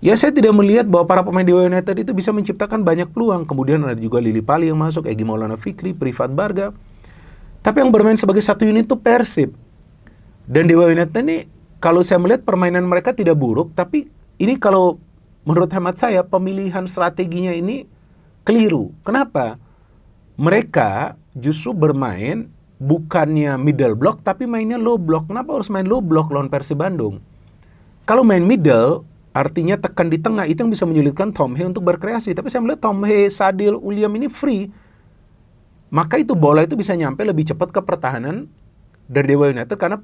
Ya saya tidak melihat bahwa para pemain Dewa United itu bisa menciptakan banyak peluang. Kemudian ada juga Lili Pali yang masuk, Egy Maulana Fikri, Privat Barga. Tapi yang bermain sebagai satu unit itu Persib. Dan Dewa United ini kalau saya melihat permainan mereka tidak buruk, tapi ini kalau menurut hemat saya pemilihan strateginya ini keliru. Kenapa? Mereka justru bermain bukannya middle block tapi mainnya low block. Kenapa harus main low block lawan Persib Bandung? Kalau main middle artinya tekan di tengah, itu yang bisa menyulitkan Tom Hee untuk berkreasi. Tapi saya melihat Tom Hee, Sadil, William ini free. Maka itu bola itu bisa nyampe lebih cepat ke pertahanan dari Dewa United karena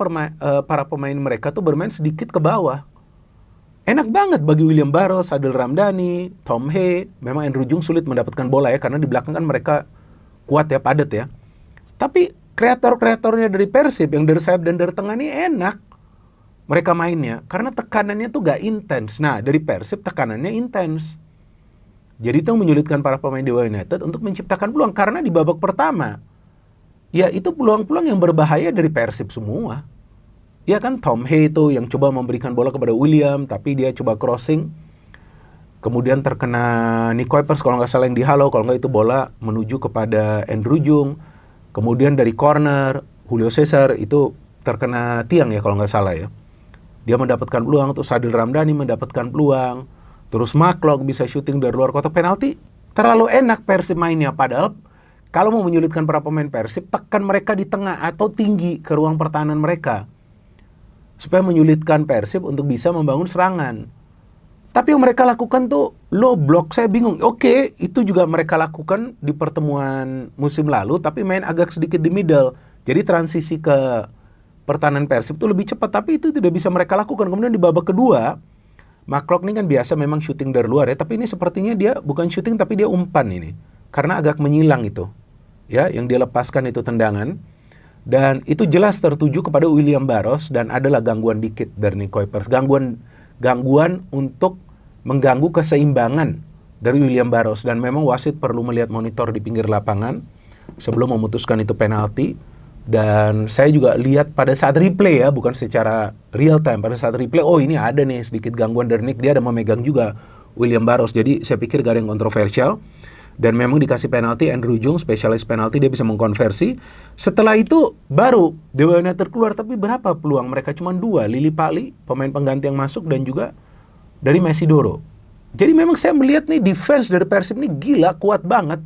para pemain mereka tuh bermain sedikit ke bawah. Enak banget bagi William Barros, Sadil Ramdhani, Tom Hee. Memang Andrew Jung sulit mendapatkan bola ya, karena di belakang kan mereka kuat ya, padat ya. Tapi kreator-kreatornya dari Persib yang dari sayap dan dari tengah ini enak mereka mainnya, karena tekanannya tuh gak intens. Nah, dari Persib tekanannya intens. Jadi itu menyulitkan para pemain Dewa United untuk menciptakan peluang. Karena di babak pertama, ya itu peluang-peluang yang berbahaya dari Persib semua. Ya kan, Tom Hee itu yang coba memberikan bola kepada William, tapi dia coba crossing. Kemudian terkena Nick Kuipers kalau nggak salah yang dihalau, kalau nggak itu bola menuju kepada Andrew Jung. Kemudian dari corner, Julio Cesar itu terkena tiang ya kalau nggak salah ya. Dia mendapatkan peluang, terus Sadil Ramdhani mendapatkan peluang, terus McLeod bisa syuting dari luar kotak penalti. Terlalu enak Persib mainnya, padahal kalau mau menyulitkan para pemain Persib, tekan mereka di tengah atau tinggi ke ruang pertahanan mereka, supaya menyulitkan Persib untuk bisa membangun serangan. Tapi yang mereka lakukan tuh low block, saya bingung. Oke, itu juga mereka lakukan di pertemuan musim lalu, tapi main agak sedikit di middle. Jadi transisi ke pertahanan Persib itu lebih cepat, tapi itu tidak bisa mereka lakukan. Kemudian di babak kedua, McLeod ini kan biasa memang syuting dari luar ya, tapi ini sepertinya dia bukan syuting tapi dia umpan ini. Karena agak menyilang itu. Ya, yang dia lepaskan itu tendangan. Dan itu jelas tertuju kepada William Barros dan adalah gangguan dikit dari Nick Kuipers. Gangguan untuk mengganggu keseimbangan dari William Barros. Dan memang wasit perlu melihat monitor di pinggir lapangan sebelum memutuskan itu penalti. Dan saya juga lihat pada saat replay ya, bukan secara real time. Pada saat replay, oh ini ada nih sedikit gangguan dari Nick. Dia ada memegang juga William Barros. Jadi saya pikir gak ada yang kontroversial. Dan memang dikasih penalti, Andrew Jung, spesialis penalti, dia bisa mengkonversi. Setelah itu baru Dewa United keluar. Tapi berapa peluang? Mereka cuma 2. Lili Pali, pemain pengganti yang masuk, dan juga dari Messi Doro. Jadi memang saya melihat nih defense dari Persib ini gila, kuat banget.